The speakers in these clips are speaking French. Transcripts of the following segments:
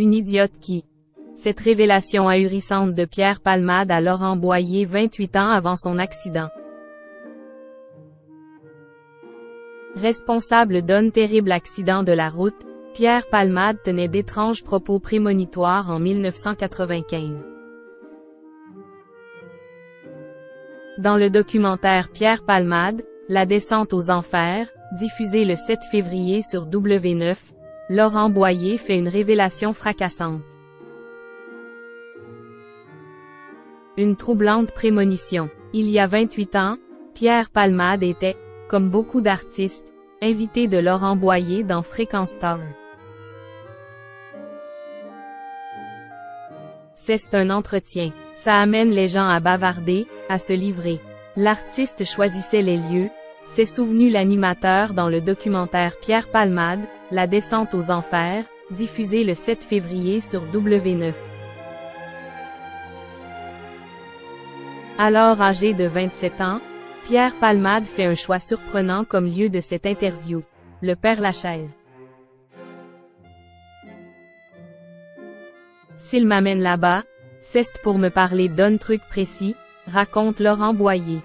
Une idiote qui. Cette révélation ahurissante de Pierre Palmade à Laurent Boyer 28 ans avant son accident. Responsable d'un terrible accident de la route, Pierre Palmade tenait d'étranges propos prémonitoires en 1995. Dans le documentaire Pierre Palmade, La descente aux enfers, diffusé le 7 février sur W9, Laurent Boyer fait une révélation fracassante. Une troublante prémonition. Il y a 28 ans, Pierre Palmade était, comme beaucoup d'artistes, invité de Laurent Boyer dans Fréquence Star. C'est un entretien. Ça amène les gens à bavarder, à se livrer. L'artiste choisissait les lieux, s'est souvenu l'animateur dans le documentaire Pierre Palmade, La descente aux enfers, diffusé le 7 février sur W9. Alors âgé de 27 ans, Pierre Palmade fait un choix surprenant comme lieu de cette interview, le Père-Lachaise. S'il m'amène là-bas, c'est pour me parler d'un truc précis, raconte Laurent Boyer.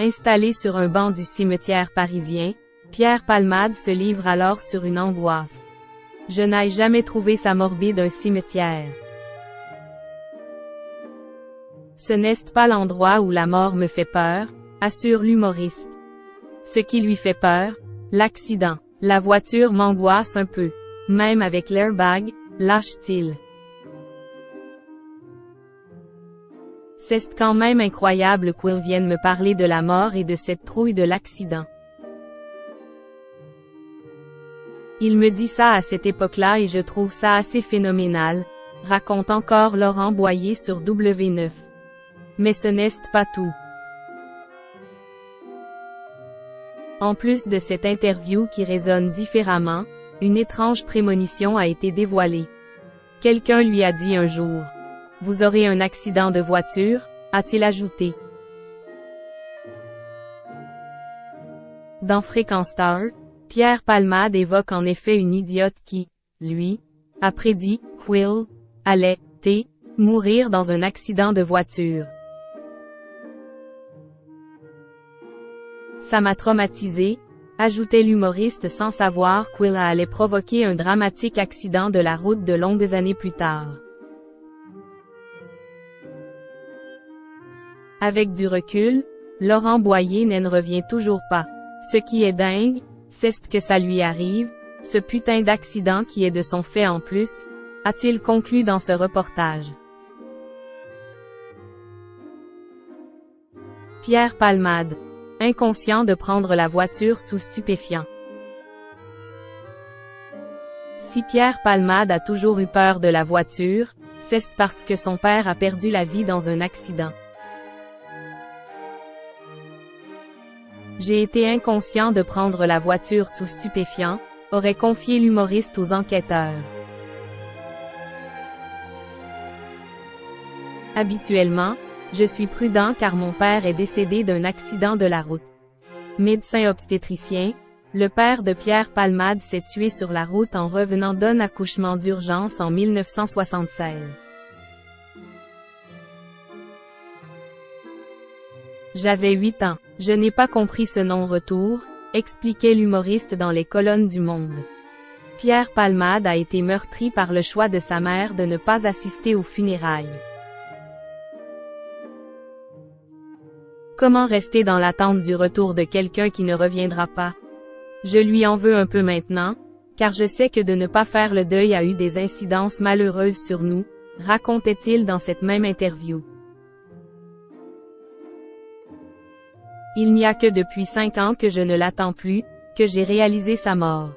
Installé sur un banc du cimetière parisien, Pierre Palmade se livre alors sur une angoisse. Je n'ai jamais trouvé ça morbide un cimetière. Ce n'est pas l'endroit où la mort me fait peur, assure l'humoriste. Ce qui lui fait peur, l'accident. La voiture m'angoisse un peu. Même avec l'airbag, lâche-t-il. C'est quand même incroyable qu'il vienne me parler de la mort et de cette trouille de l'accident. Il me dit ça à cette époque-là et je trouve ça assez phénoménal, raconte encore Laurent Boyer sur W9. Mais ce n'est pas tout. En plus de cette interview qui résonne différemment, une étrange prémonition a été dévoilée. Quelqu'un lui a dit un jour. Vous aurez un accident de voiture, a-t-il ajouté. Dans Fréquence Star, Pierre Palmade évoque en effet une idiote qui, lui, a prédit qu'il allait mourir dans un accident de voiture. Ça m'a traumatisé, ajoutait l'humoriste sans savoir qu'il allait provoquer un dramatique accident de la route de longues années plus tard. Avec du recul, Laurent Boyer n'en revient toujours pas. Ce qui est dingue, c'est que ça lui arrive, ce putain d'accident qui est de son fait en plus, a-t-il conclu dans ce reportage. Pierre Palmade. Inconscient de prendre la voiture sous stupéfiants. Si Pierre Palmade a toujours eu peur de la voiture, c'est parce que son père a perdu la vie dans un accident. J'ai été inconscient de prendre la voiture sous stupéfiants, aurait confié l'humoriste aux enquêteurs. Habituellement, je suis prudent car mon père est décédé d'un accident de la route. Médecin obstétricien, le père de Pierre Palmade s'est tué sur la route en revenant d'un accouchement d'urgence en 1976. J'avais 8 ans. Je n'ai pas compris ce non-retour, expliquait l'humoriste dans les colonnes du Monde. Pierre Palmade a été meurtri par le choix de sa mère de ne pas assister aux funérailles. Comment rester dans l'attente du retour de quelqu'un qui ne reviendra pas? Je lui en veux un peu maintenant, car je sais que de ne pas faire le deuil a eu des incidences malheureuses sur nous, racontait-il dans cette même interview. Il n'y a que depuis 5 ans que je ne l'attends plus, que j'ai réalisé sa mort.